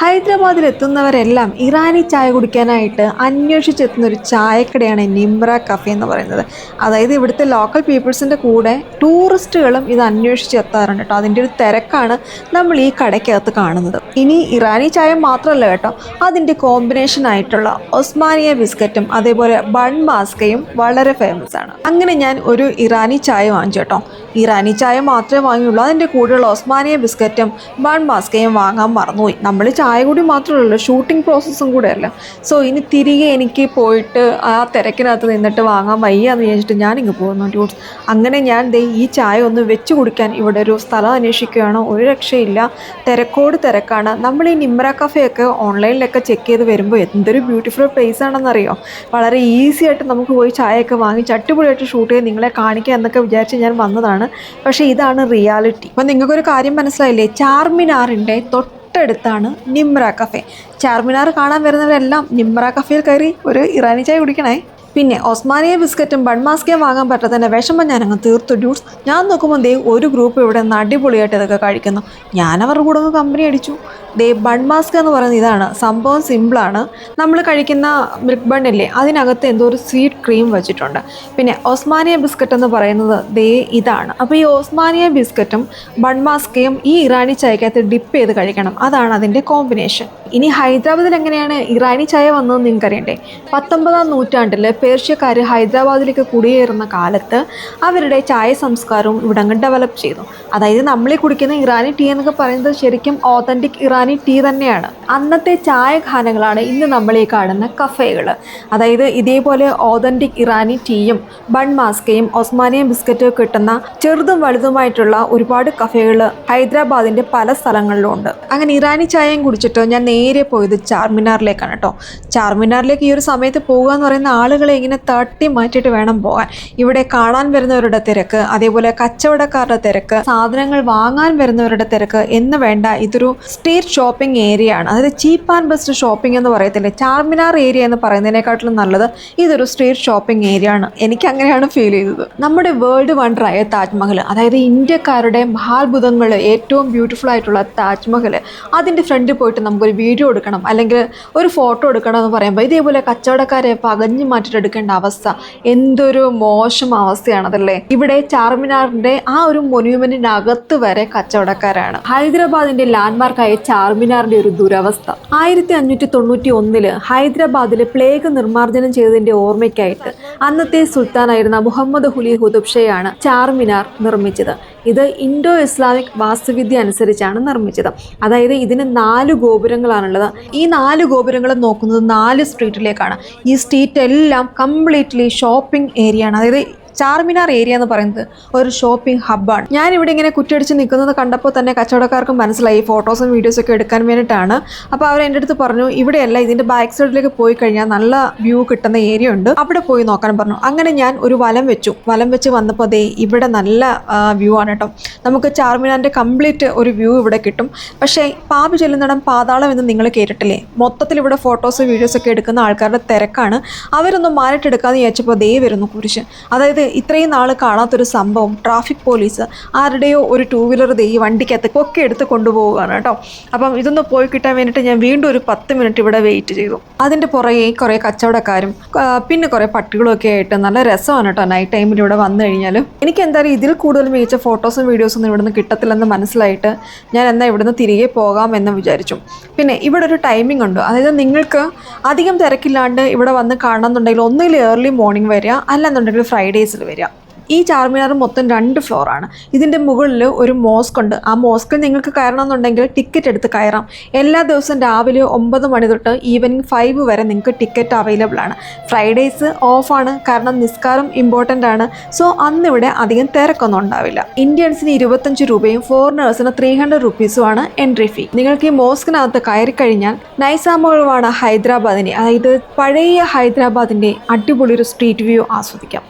ഹൈദരാബാദിൽ എത്തുന്നവരെല്ലാം ഇറാനി ചായ കുടിക്കാനായിട്ട് അന്വേഷിച്ചെത്തുന്ന ഒരു ചായക്കടയാണ് നിമ്ര കഫേ എന്ന് പറയുന്നത്. അതായത് ഇവിടുത്തെ ലോക്കൽ പീപ്പിൾസിൻ്റെ കൂടെ ടൂറിസ്റ്റുകളും ഇത് അന്വേഷിച്ചെത്താറുണ്ട് കേട്ടോ. അതിൻ്റെ ഒരു തിരക്കാണ് നമ്മൾ ഈ കടയ്ക്കകത്ത് കാണുന്നത്. ഇനി ഇറാനി ചായ മാത്രമല്ല കേട്ടോ, അതിൻ്റെ കോമ്പിനേഷൻ ആയിട്ടുള്ള ഒസ്മാനിയ ബിസ്ക്കറ്റും അതേപോലെ ബൺ മാസ്കയും വളരെ ഫേമസ് ആണ്. അങ്ങനെ ഞാൻ ഒരു ഇറാനി ചായ വാങ്ങിച്ചു കേട്ടോ. ഇറാനി ചായ മാത്രമേ വാങ്ങിയുള്ളൂ, അതിൻ്റെ കൂടെയുള്ള ഒസ്മാനിയ ബിസ്ക്കറ്റും ബൺ മാസ്കയും വാങ്ങാൻ മറന്നുപോയി. നമ്മൾ ചായ കൂടി മാത്രമല്ലല്ലോ, ഷൂട്ടിംഗ് പ്രോസസ്സും കൂടെ അല്ല. സോ ഇനി തിരികെ എനിക്ക് പോയിട്ട് ആ തിരക്കിനകത്ത് നിന്നിട്ട് വാങ്ങാൻ വയ്യാന്ന് വിചാരിച്ചിട്ട് ഞാനിങ്ങ് പോകുന്നു ഡ്യൂട്സ്. അങ്ങനെ ഞാൻ ഈ ചായ ഒന്ന് വെച്ച് കുടിക്കാൻ ഇവിടെ ഒരു സ്ഥലം അന്വേഷിക്കുകയാണ്. ഒരു രക്ഷയില്ല, തിരക്കോട് തിരക്കാണ്. നമ്മൾ ഈ നിമ്ര കഫേയൊക്കെ ഓൺലൈനിലൊക്കെ ചെക്ക് ചെയ്ത് വരുമ്പോൾ എന്തൊരു ബ്യൂട്ടിഫുൾ പ്ലേസ് ആണെന്നറിയോ. വളരെ ഈസി ആയിട്ട് നമുക്ക് പോയി ചായയൊക്കെ വാങ്ങിച്ച് അടിപൊളിയായിട്ട് ഷൂട്ട് ചെയ്ത് നിങ്ങളെ കാണിക്കുക എന്നൊക്കെ വിചാരിച്ച് ഞാൻ വന്നതാണ്. പക്ഷേ ഇതാണ് റിയാലിറ്റി. അപ്പം നിങ്ങൾക്കൊരു കാര്യം മനസ്സിലായില്ലേ, ചാർമിനാറിൻ്റെ തൊട്ടടുത്താണ് നിമ്ര കഫേ. ചാർമിനാർ കാണാൻ വരുന്നവരെല്ലാം നിമ്ര കഫേയിൽ കയറി ഒരു ഇറാനി ചായ കുടിക്കണേ. പിന്നെ ഒസ്മാനിയ ബിസ്ക്കറ്റും ബൺമാസ്കയും വാങ്ങാൻ പറ്റാത്തതിൻ്റെ വിഷമം ഞാനങ്ങ് തീർത്തു ഡ്യൂട്സ്. ഞാൻ നോക്കുമ്പോൾ ഒരു ഗ്രൂപ്പ് ഇവിടെ നിന്ന് അടിപൊളിയായിട്ട് ഇതൊക്കെ കഴിക്കുന്നു. ഞാൻ അവരുടെ കൂടെ ഒന്ന് കമ്പനി അടിച്ചു. ബൺമാസ്ക എന്ന് പറയുന്നത് ഇതാണ് സംഭവം. സിമ്പിളാണ്. നമ്മൾ കഴിക്കുന്ന മിൽക്ക് ബണ്ണില്ലേ, അതിനകത്ത് എന്തോ ഒരു സ്വീറ്റ് ക്രീം വെച്ചിട്ടുണ്ട്. പിന്നെ ഒസ്മാനിയ ബിസ്ക്കറ്റ് എന്ന് പറയുന്നത് ഇതാണ്. അപ്പോൾ ഈ ഒസ്മാനിയ ബിസ്ക്കറ്റും ബൺമാസ്കയും ഈ ഇറാനി ചായക്കകത്ത് ഡിപ്പ് ചെയ്ത് കഴിക്കണം. അതാണ് അതിൻ്റെ കോമ്പിനേഷൻ. ഇനി ഹൈദരാബാദിൽ എങ്ങനെയാണ് ഇറാനി ചായ വന്നതെന്ന് നിങ്ങൾക്കറിയണ്ടേ? 19-ാം നൂറ്റാണ്ടിൽ പേർഷ്യക്കാർ ഹൈദരാബാദിലേക്ക് കുടിയേറുന്ന കാലത്ത് അവരുടെ ചായ സംസ്കാരവും ഇവിടെ അങ്ങ് ഡെവലപ്പ് ചെയ്തു. അതായത് നമ്മളീ കുടിക്കുന്ന ഇറാനി ടീ എന്നൊക്കെ പറയുന്നത് ശരിക്കും ഓതൻറ്റിക് ഇറാനി ടീ തന്നെയാണ്. അന്നത്തെ ചായഖാനകളാണ് ഇന്ന് നമ്മളീ കാണുന്ന കഫേകൾ. അതായത് ഇതേപോലെ ഓതൻറ്റിക് ഇറാനി ടീയും ബൺ മാസ്കയും ഒസ്മാനിയ ബിസ്ക്കറ്റും കിട്ടുന്ന ചെറുതും വലുതുമായിട്ടുള്ള ഒരുപാട് കഫേകൾ ഹൈദരാബാദിൻ്റെ പല സ്ഥലങ്ങളിലും ഉണ്ട്. അങ്ങനെ ഇറാനി ചായയും കുടിച്ചിട്ട് ഞാൻ നേരെ പോയത് ചാർമിനാറിലേക്കാണ് കേട്ടോ. ചാർമിനാറിലേക്ക് ഈ ഒരു സമയത്ത് പോകുക എന്ന് പറയുന്ന ആളുകളെ ഇങ്ങനെ തട്ടി മാറ്റിയിട്ട് വേണം പോകാൻ. ഇവിടെ കാണാൻ വരുന്നവരുടെ തിരക്ക്, അതേപോലെ കച്ചവടക്കാരുടെ തിരക്ക്, സാധനങ്ങൾ വാങ്ങാൻ വരുന്നവരുടെ തിരക്ക് എന്ന് വേണ്ട, ഇതൊരു സ്ട്രീറ്റ് ഷോപ്പിംഗ് ഏരിയ ആണ്. അതായത് ചീപ്പ് ആൻഡ് ബെസ്റ്റ് ഷോപ്പിംഗ് എന്ന് പറയത്തില്ലേ, ചാർമിനാർ ഏരിയ എന്ന് പറയുന്നതിനെക്കാട്ടിലും നല്ലത് ഇതൊരു സ്ട്രീറ്റ് ഷോപ്പിംഗ് ഏരിയ ആണ്. എനിക്ക് അങ്ങനെയാണ് ഫീൽ ചെയ്തത്. നമ്മുടെ വേൾഡ് വണ്ടറായ താജ്മഹൽ, അതായത് ഇന്ത്യക്കാരുടെ മഹാത്ഭുതങ്ങൾ ഏറ്റവും ബ്യൂട്ടിഫുൾ ആയിട്ടുള്ള താജ്മഹൽ, അതിൻ്റെ ഫ്രണ്ടിൽ പോയിട്ട് നമുക്കൊരു വീഡിയോ എടുക്കണം അല്ലെങ്കിൽ ഒരു ഫോട്ടോ എടുക്കണം എന്ന് പറയുമ്പോൾ ഇതേപോലെ കച്ചവടക്കാരെ പകഞ്ഞു മാറ്റിയിട്ട് എടുക്കേണ്ട അവസ്ഥ എന്തൊരു മോശം അവസ്ഥയാണതല്ലേ. ഇവിടെ ചാർമിനാറിന്റെ ആ ഒരു മൊന്യൂമെന്റിന്റെ അകത്ത് വരെ കച്ചവടക്കാരാണ്. ഹൈദരാബാദിന്റെ ലാൻഡ്മാർക്കായ ചാർമിനാറിന്റെ ഒരു ദുരവസ്ഥ. 1591 ഹൈദരാബാദിലെ പ്ലേഗ് നിർമ്മാർജ്ജനം ചെയ്തതിന്റെ ഓർമ്മയ്ക്കായിട്ട് അന്നത്തെ സുൽത്താനായിരുന്ന മുഹമ്മദ് ഹുലി ഖുതുബ് ഷയാണ് ചാർമിനാർ നിർമ്മിച്ചത്. ഇത് ഇൻഡോ ഇസ്ലാമിക് വാസ്തുവിദ്യ അനുസരിച്ചാണ് നിർമ്മിച്ചത്. അതായത് ഇതിന് 4 ഗോപുരങ്ങളാണുള്ളത്. ഈ 4 ഗോപുരങ്ങളും നോക്കുന്നത് 4 സ്ട്രീറ്റിലേക്കാണ്. ഈ സ്ട്രീറ്റ് എല്ലാം കംപ്ലീറ്റ്ലി ഷോപ്പിംഗ് ഏരിയ ആണ്. അതായത് ചാർമിനാർ ഏരിയ എന്ന് പറയുന്നത് ഒരു ഷോപ്പിംഗ് ഹബ്ബാണ്. ഞാനിവിടെ ഇങ്ങനെ കുറ്റിയടിച്ച് നിൽക്കുന്നത് കണ്ടപ്പോൾ തന്നെ കച്ചവടക്കാർക്ക് മനസ്സിലായി ഫോട്ടോസും വീഡിയോസൊക്കെ എടുക്കാൻ വേണ്ടിയിട്ടാണ്. അപ്പോൾ അവർ എൻ്റെ അടുത്ത് പറഞ്ഞു, ഇവിടെയല്ല, ഇതിൻ്റെ ബാക്ക് സൈഡിലേക്ക് പോയി കഴിഞ്ഞാൽ നല്ല വ്യൂ കിട്ടുന്ന ഏരിയ ഉണ്ട്, അവിടെ പോയി നോക്കാൻ പറഞ്ഞു. അങ്ങനെ ഞാൻ ഒരു വലം വെച്ച് വന്നപ്പോൾ ഇവിടെ നല്ല വ്യൂ ആണ് കേട്ടോ. നമുക്ക് ചാർമിനാറിൻ്റെ കംപ്ലീറ്റ് ഒരു വ്യൂ ഇവിടെ കിട്ടും. പക്ഷേ പാപ് ചെല്ലുന്നിടം പാതാളം എന്ന് നിങ്ങൾ കേട്ടിട്ടില്ലേ? മൊത്തത്തിൽ ഇവിടെ ഫോട്ടോസ് വീഡിയോസൊക്കെ എടുക്കുന്ന ആൾക്കാരുടെ തിരക്കാണ്. അവരൊന്നും മാറിയിട്ടെടുക്കാമെന്ന് വിചാരിച്ചപ്പോൾ വരുന്നു കുരിശ്. അതായത് ഇത്രയും നാൾ കാണാത്തൊരു സംഭവം. ട്രാഫിക് പോലീസ് ആരുടെയോ ഒരു 2 വീലർ ഈ വണ്ടിക്കകത്ത് പൊക്കി എടുത്ത് കൊണ്ടുപോവുകയാണ് കേട്ടോ. അപ്പം ഇതൊന്ന് പോയി കിട്ടാൻ വേണ്ടിയിട്ട് ഞാൻ വീണ്ടും ഒരു 10 മിനിറ്റ് ഇവിടെ വെയിറ്റ് ചെയ്തു. അതിൻ്റെ പുറകെ കുറേ കച്ചവടക്കാരും പിന്നെ കുറേ പട്ടികളൊക്കെ ആയിട്ട് നല്ല രസമാണ് കേട്ടോ നൈറ്റ് ടൈമിൽ ഇവിടെ വന്നു കഴിഞ്ഞാൽ. എനിക്ക് എന്തായാലും ഇതിൽ കൂടുതൽ മികച്ച ഫോട്ടോസും വീഡിയോസൊന്നും ഇവിടെ നിന്ന് കിട്ടത്തില്ലെന്ന് മനസ്സിലായിട്ട് ഞാൻ എന്നാൽ ഇവിടുന്ന് തിരികെ പോകാമെന്ന് വിചാരിച്ചു. പിന്നെ ഇവിടെ ഒരു ടൈമിംഗ് ഉണ്ട്. അതായത് നിങ്ങൾക്ക് അധികം തിരക്കില്ലാണ്ട് ഇവിടെ വന്ന് കാണണമെന്നുണ്ടെങ്കിൽ ഒന്നുകിൽ ഏർലി മോർണിംഗ് വരിക, അല്ലെന്നുണ്ടെങ്കിൽ ഫ്രൈഡേസിൽ വരിക. ഈ ചാർമിനാർ മൊത്തം 2 ഫ്ലോറാണ്. ഇതിൻ്റെ മുകളിൽ ഒരു മോസ്ക് ഉണ്ട്. ആ മോസ്കിൽ നിങ്ങൾക്ക് കയറണമെന്നുണ്ടെങ്കിൽ ടിക്കറ്റ് എടുത്ത് കയറാം. എല്ലാ ദിവസവും രാവിലെ 9 മണി തൊട്ട് ഈവനിങ് 5 വരെ നിങ്ങൾക്ക് ടിക്കറ്റ് അവൈലബിൾ ആണ്. ഫ്രൈഡേസ് ഓഫാണ്, കാരണം നിസ്കാരം ഇമ്പോർട്ടൻ്റ് ആണ്. സോ അന്നിവിടെ അധികം തിരക്കൊന്നും ഉണ്ടാവില്ല. ഇന്ത്യൻസിന് 25 രൂപയും ഫോറിനേഴ്സിന് 300 റുപ്പീസുമാണ് എൻട്രി ഫീ. നിങ്ങൾക്ക് ഈ മോസ്കിനകത്ത് കയറി കഴിഞ്ഞാൽ നൈസാമുകളാണ് ഹൈദരാബാദിൻ്റെ, അതായത് പഴയ ഹൈദരാബാദിൻ്റെ അടിപൊളി ഒരു സ്ട്രീറ്റ് വ്യൂ ആസ്വദിക്കാം.